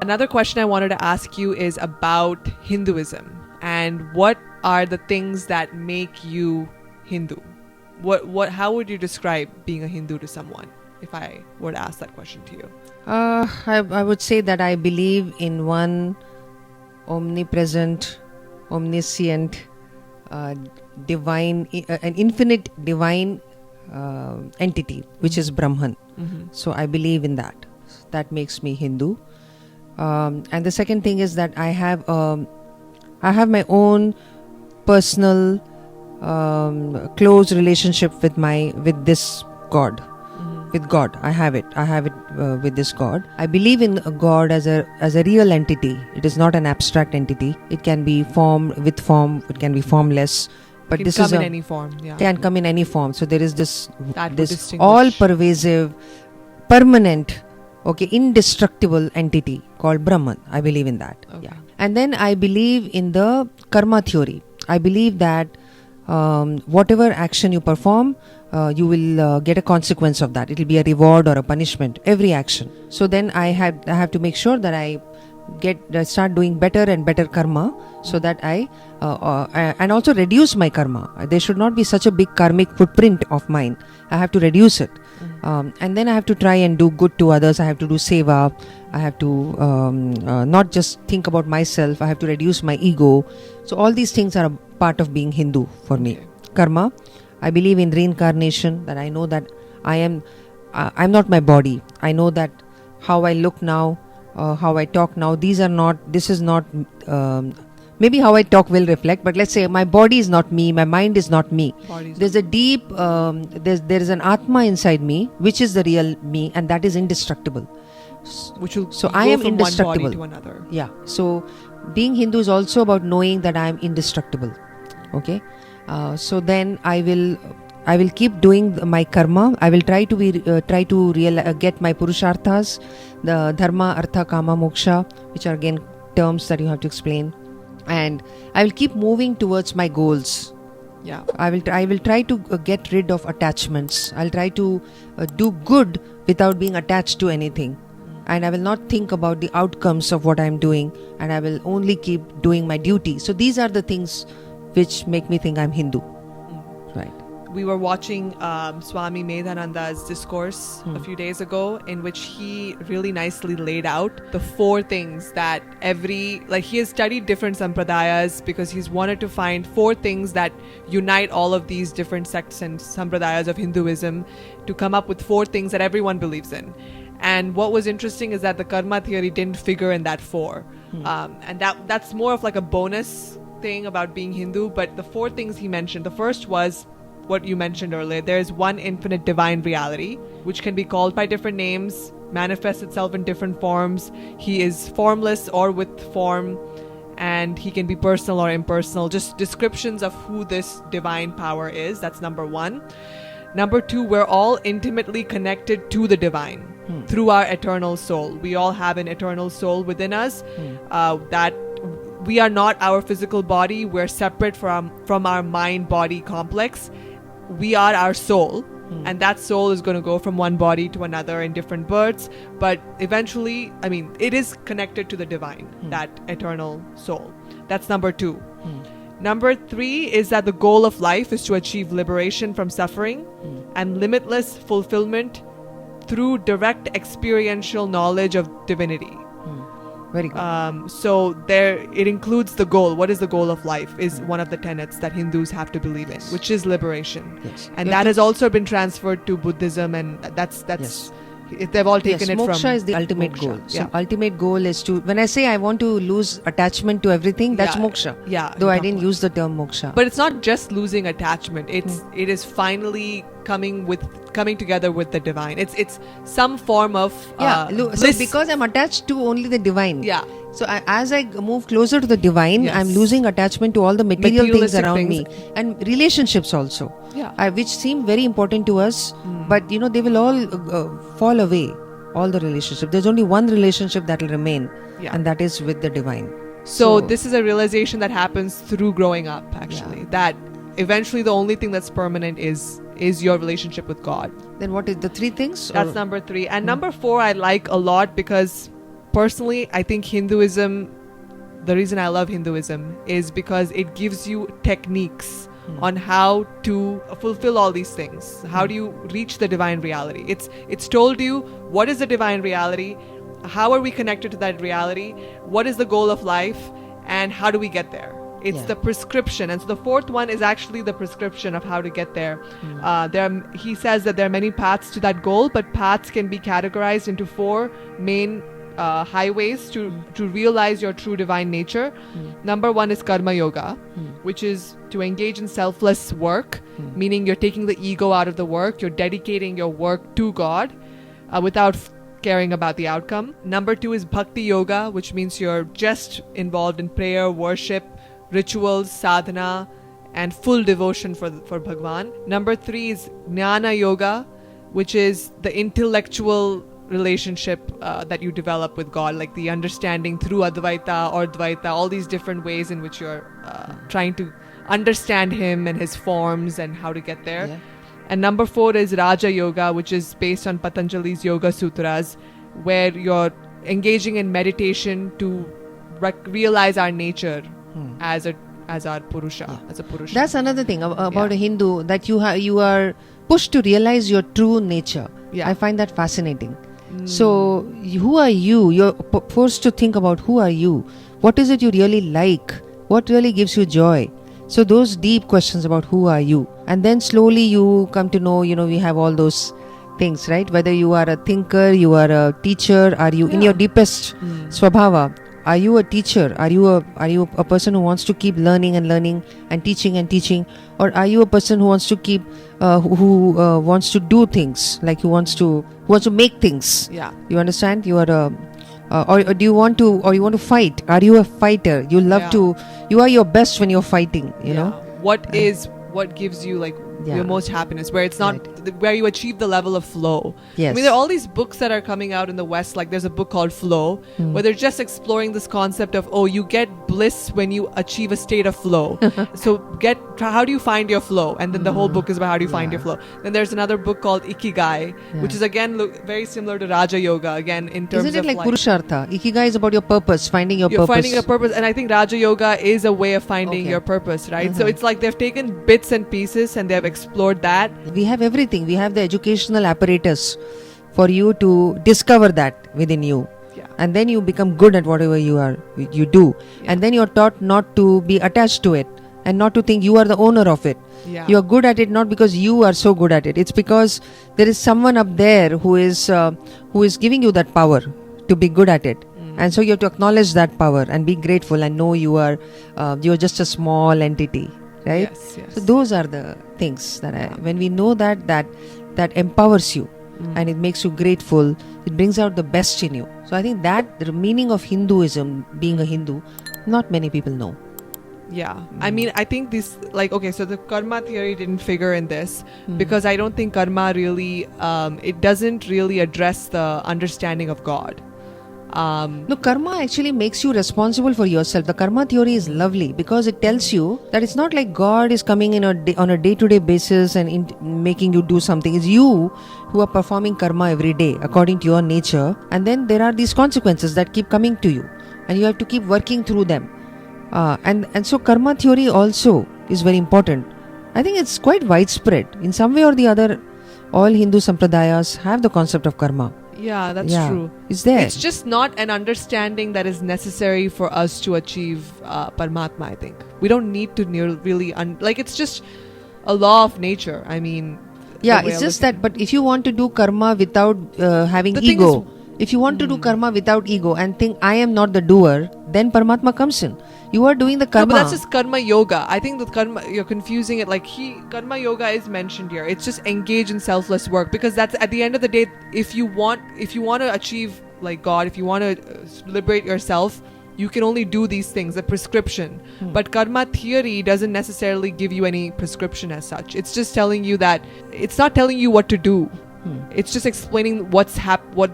Another question I wanted to ask you is about Hinduism and what are the things that make you Hindu? How would you describe being a Hindu to someone if I were to ask that question to you? I would say that I believe in one omnipresent, omniscient, divine, an infinite divine entity, which is Brahman. Mm-hmm. So I believe in that. That makes me Hindu. And the second thing is that I have my own personal close relationship with this God. Mm-hmm. With God, I have it with this God. I believe in a God as a real entity. It is not an abstract entity. It can be with form, it can be formless, but It this can is come in any form. Yeah. can come in any form. So there is this That would this distinguish. all pervasive, permanent, indestructible entity called Brahman. I believe in that. Okay. Yeah. And then I believe in the karma theory. I believe that whatever action you perform, you will get a consequence of that. It will be a reward or a punishment, every action. So then I have to make sure that I start doing better and better karma, so that I and also reduce my karma. There should not be such a big karmic footprint of mine. I have to reduce it. And then I have to try and do good to others. I have to do seva. I have to not just think about myself. I have to reduce my ego. So all these things are a part of being Hindu for me. Karma. I believe in reincarnation, that I know that I'm not my body. I know that how I look now, how I talk now, this is not, maybe how I talk will reflect, but let's say my body is not me, my mind is not me. There's a deep, there is an Atma inside me, which is the real me, and that is indestructible. So I am from indestructible. one body to another. Yeah. So being Hindu is also about knowing that I am indestructible. Okay. So then I will keep doing my karma. I will try to get my purusharthas, the dharma, artha, kama, moksha, which are again terms that you have to explain, and I will keep moving towards my goals. Yeah. I will try to get rid of attachments. I'll try to do good without being attached to anything, and I will not think about the outcomes of what I'm doing, and I will only keep doing my duty. So these are the things which make me think I'm Hindu. Right. We were watching Swami Medhananda's discourse a few days ago, in which he really nicely laid out the 4 things that he has studied different sampradayas because he's wanted to find 4 things that unite all of these different sects and sampradayas of Hinduism to come up with 4 things that everyone believes in. And what was interesting is that the karma theory didn't figure in that 4. And that's more of like a bonus thing about being Hindu. But the 4 things he mentioned, the first was what you mentioned earlier. There is one infinite divine reality, which can be called by different names, manifests itself in different forms. He is formless or with form, and he can be personal or impersonal. Just descriptions of who this divine power is. That's number 1. Number 2, we're all intimately connected to the divine through our eternal soul. We all have an eternal soul within us that we are not our physical body. We're separate from our mind-body complex. We are our soul, and that soul is going to go from one body to another in different births. But eventually, it is connected to the divine, that eternal soul. That's number 2. Number 3 is that the goal of life is to achieve liberation from suffering and limitless fulfillment through direct experiential knowledge of divinity. Very good. So it includes the goal. What is the goal of life is one of the tenets that Hindus have to believe in, which is liberation. Yes. And that has also been transferred to Buddhism, and that's they've all taken it from moksha is the ultimate moksha. goal. So Yeah. ultimate goal is to, when I say I want to lose attachment to everything, that's Yeah. moksha. Yeah. Though I didn't use the term moksha. But it's not just losing attachment. It is finally coming together with the divine. It's some form of so bliss. because I'm attached to only the divine. Yeah. So as I move closer to the divine, Yes. I'm losing attachment to all the material things Materialistic around things. me, and relationships also. Yeah. Which seem very important to us, but they will all fall away. All the relationships. There's only one relationship that will remain, and that is with the divine. So this is a realization that happens through growing up, actually. That eventually the only thing that's permanent is your relationship with God. Then what is the 3 things? That's number 3. And number 4 I like a lot because personally, I think Hinduism, the reason I love Hinduism is because it gives you techniques on how to fulfill all these things. How do you reach the divine reality? It's told you what is the divine reality, how are we connected to that reality, what is the goal of life, and how do we get there. It's the prescription. And so the fourth one is actually the prescription of how to get there. He says that there are many paths to that goal, but paths can be categorized into four main highways to realize your true divine nature. Number one is karma yoga, which is to engage in selfless work, meaning you're taking the ego out of the work, you're dedicating your work to God without caring about the outcome. Number two is bhakti yoga, which means you're just involved in prayer, worship, rituals, sadhana, and full devotion for Bhagwan. Number three is jnana yoga, which is the intellectual relationship that you develop with God, like the understanding through Advaita or Dvaita, all these different ways in which you're trying to understand Him and His forms and how to get there. And number four is Raja Yoga, which is based on Patanjali's Yoga Sutras, where you're engaging in meditation to realize our nature as our Purusha, as a Purusha. That's another thing about a Hindu, that you are pushed to realize your true nature. I find that fascinating. So, who are you? You're forced to think about who are you? What is it you really like? What really gives you joy? So, those deep questions about who are you? And then slowly you come to know, we have all those things, right? Whether you are a thinker, you are a teacher, are you in your deepest swabhava? Are you a teacher? Are you a person who wants to keep learning and teaching? Or are you a person who wants to keep who wants to do things, like who wants to make things? You understand? You are or do you want to fight? Are you a fighter? You love to. You are your best when you're fighting. You know what gives you your most happiness, where it's not where you achieve the level of flow. I mean, there are all these books that are coming out in the West, like there's a book called Flow, where they're just exploring this concept of, you get bliss when you achieve a state of flow. So how do you find your flow? And then the whole book is about how do you find your flow. Then there's another book called Ikigai, which is again very similar to Raja Yoga, again in terms of Isn't it like Purushartha? Ikigai is about your purpose, finding your purpose. Finding a purpose, and I think Raja Yoga is a way of finding your purpose, right? So it's like they've taken bits and pieces and they've explored that. We have everything. We have the educational apparatus for you to discover that within you. And then you become good at whatever you do. And then you're taught not to be attached to it and not to think you are the owner of it. You are good at it not because you are so good at it. It's because there is someone up there who is giving you that power to be good at it. And so you have to acknowledge that power and be grateful and know you're just a small entity. Right? Yes. So those are the things that when we know that empowers you and it makes you grateful, it brings out the best in you. So I think that the meaning of Hinduism, being a Hindu, not many people know. I mean, I think this, so the karma theory didn't figure in this because I don't think karma really, it doesn't really address the understanding of God. No, karma actually makes you responsible for yourself. The karma theory is lovely because it tells you that it's not like God is coming in on a day-to-day basis and making you do something. It's you who are performing karma every day according to your nature, and then there are these consequences that keep coming to you and you have to keep working through them. And so karma theory also is very important. I think it's quite widespread. In some way or the other, all Hindu sampradayas have the concept of karma. Yeah, that's true. It's there. It's just not an understanding that is necessary for us to achieve Paramatma, I think. We don't need to really... it's just a law of nature. I mean... Yeah, it's just that... But if you want to do karma without having ego... If you want to do karma without ego and think, I am not the doer, then Paramatma comes in. You are doing the karma. No, but that's just karma yoga. I think that karma, you're confusing it. Karma yoga is mentioned here. It's just engage in selfless work, because that's at the end of the day, if you want to achieve like God, if you want to liberate yourself, you can only do these things, a prescription. But karma theory doesn't necessarily give you any prescription as such. It's just telling you that, it's not telling you what to do. It's just explaining what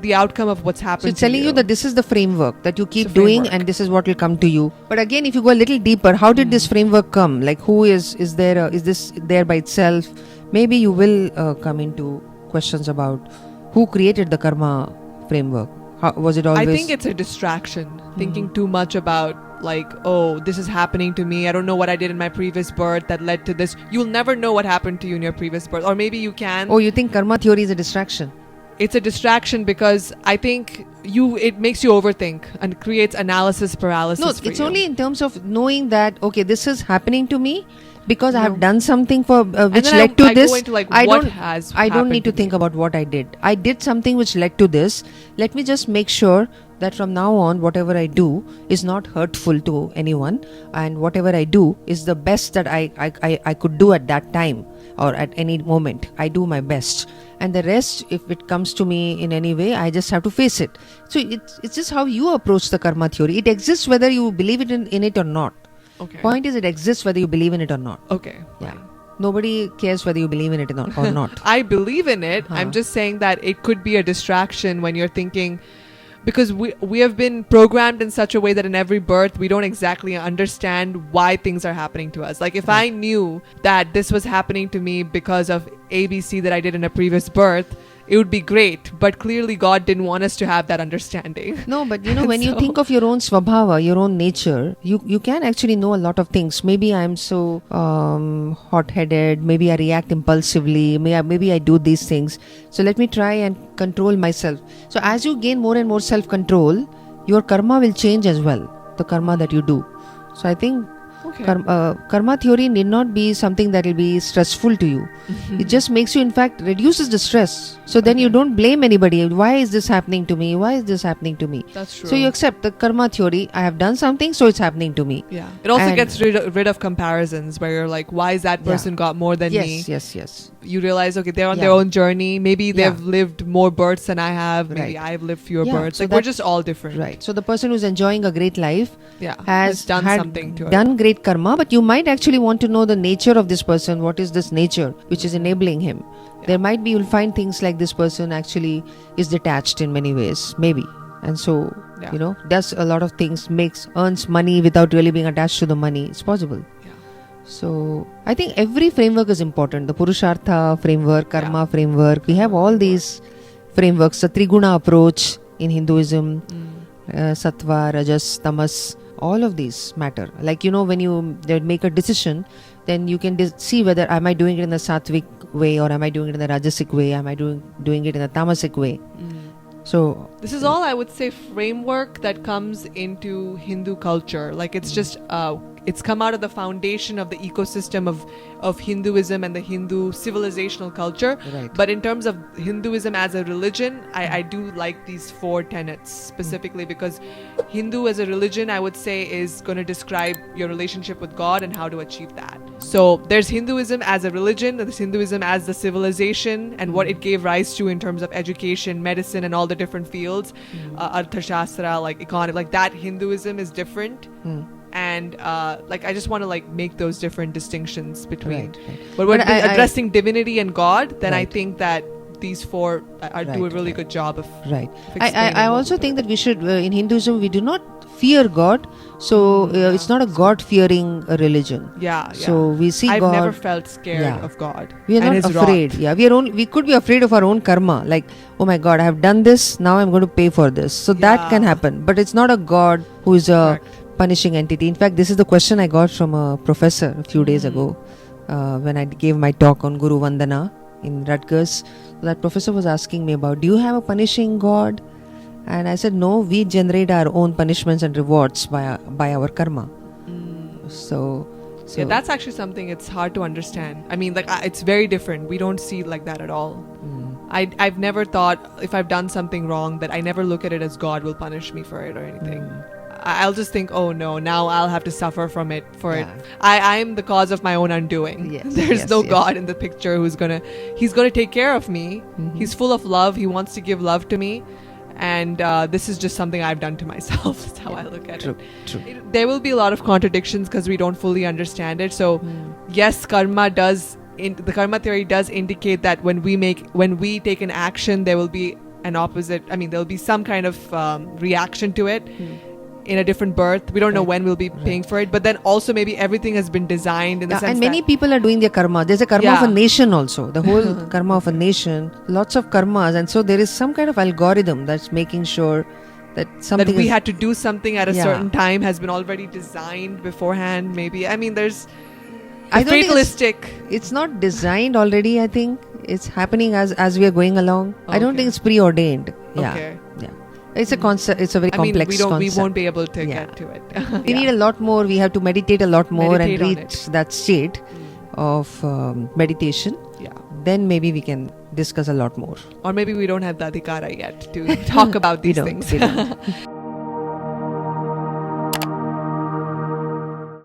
the outcome of what's happened. So it's telling you that this is the framework that you keep doing, and this is what will come to you. But again, if you go a little deeper, how did this framework come? Like, who is there? Is this there by itself? Maybe you will come into questions about who created the karma framework. Was it always? I think it's a distraction. Thinking too much about like, oh, this is happening to me. I don't know what I did in my previous birth that led to this. You'll never know what happened to you in your previous birth. Or maybe you can. Oh, you think karma theory is a distraction? It's a distraction because I think it makes you overthink and creates analysis paralysis. No, for it's you. only in terms of knowing that, okay, this is happening to me because I have done something for which then led to I this. go into like I what don't has I don't happened need to to think me. about what I did. I did something which led to this. Let me just make sure that from now on whatever I do is not hurtful to anyone, and whatever I do is the best that I could do at that time or at any moment. I do my best, and the rest, if it comes to me in any way, I just have to face it. So it's just how you approach the karma theory. It exists whether you believe in it or not. Okay. Point is, it exists whether you believe in it or not. Okay. Yeah. fine. Nobody cares whether you believe in it or not. I believe in it. I'm just saying that it could be a distraction when you're thinking, because we have been programmed in such a way that in every birth we don't exactly understand why things are happening to us. Like if I knew that this was happening to me because of ABC that I did in a previous birth, it would be great. But clearly God didn't want us to have that understanding. No, but when you think of your own svabhava, your own nature, you can actually know a lot of things. Maybe I'm so hot-headed. Maybe I react impulsively. Maybe I do these things. So let me try and control myself. So as you gain more and more self-control, your karma will change as well. The karma that you do. So I think karma theory need not be something that will be stressful to you. It just makes you, in fact, reduces the stress. So then you don't blame anybody. Why is this happening to me? Why is this happening to me? That's true. So you accept the karma theory. I have done something, so it's happening to me. Yeah. It also And- gets rid of comparisons where you're like, why is that person got more than me? Yes. You realize, okay, they're on Yeah. their own journey. Maybe Yeah. they've lived more births than I have. Maybe Right. I've lived fewer Yeah, births. so Like we're that- just all different. Right. So the person who's enjoying a great life Has done had something to it. done great karma, but you might actually want to know the nature of this person. What is this nature which is enabling him? There might be, you'll find things like this person actually is detached in many ways, maybe. And so, does a lot of things, earns money without really being attached to the money. It's possible. Yeah. So I think every framework is important. The Purushartha framework, Karma framework. We have all these frameworks. The Triguna approach in Hinduism, Sattva, Rajas, Tamas. All of these matter. Like, when you make a decision, then you can see whether am I doing it in the Sattvic way or am I doing it in the Rajasic way? Am I doing it in the Tamasic way? So this is all, I would say, framework that comes into Hindu culture. Like it's just it's come out of the foundation of the ecosystem of Hinduism and the Hindu civilizational culture. Right. But in terms of Hinduism as a religion, I do like these 4 tenets specifically because Hindu as a religion, I would say, is going to describe your relationship with God and how to achieve that. So there's Hinduism as a religion, there's Hinduism as the civilization and what it gave rise to in terms of education, medicine, and all the different fields, Arthashastra, like economy, like that Hinduism is different. And I just want to make those different distinctions between. Right. But when I- addressing divinity and God, then I Right. think that these 4 do a really good job of Right. explaining I what also to think do. that we should, in Hinduism, we do not fear God. So it's not a God-fearing religion. Yeah. So we see I've God. never felt scared Yeah. of God. We are and not his afraid. wrath. Yeah, we could be afraid of our own karma. Like, oh my God, I have done this. Now I'm going to pay for this. So that can happen. But it's not a God who is a punishing entity. In fact, this is the question I got from a professor a few days ago when I gave my talk on Guru Vandana in Rutgers. That professor was asking me about, do you have a punishing God? And I said, no, we generate our own punishments and rewards by our karma. So Yeah, that's actually something it's hard to understand. I mean, it's very different. We don't see it like that at all. I've never thought if I've done something wrong that I never look at it as God will punish me for it or anything. I'll just think, oh no, now I'll have to suffer from it for it. I'm the cause of my own undoing. Yes, There's no yes. God in the picture he's gonna take care of me. He's full of love. He wants to give love to me. And this is just something I've done to myself. That's how I look at it. True. There will be a lot of contradictions because we don't fully understand it. So yes, the karma theory does indicate that when we take an action, there will be an opposite. I mean, there will be some kind of reaction to it. in a different birth. We don't know when we'll be paying for it. But then also maybe everything has been designed in the sense and many that people are doing their karma. There's a karma of a nation also. The whole karma of a nation. Lots of karmas. And so there is some kind of algorithm that's making sure that something that we is, had to do something at a certain time has been already designed beforehand. Maybe. I mean, there's I don't think fatalistic. It's not designed already, I think. It's happening as we are going along. I don't think it's preordained. Yeah. Okay. Yeah. It's a concept. It's a very complex concept. We won't be able to get to it. We need a lot more. We have to meditate a lot more and reach that state of meditation. Yeah. Then maybe we can discuss a lot more. Or maybe we don't have the adhikara yet to talk about these things.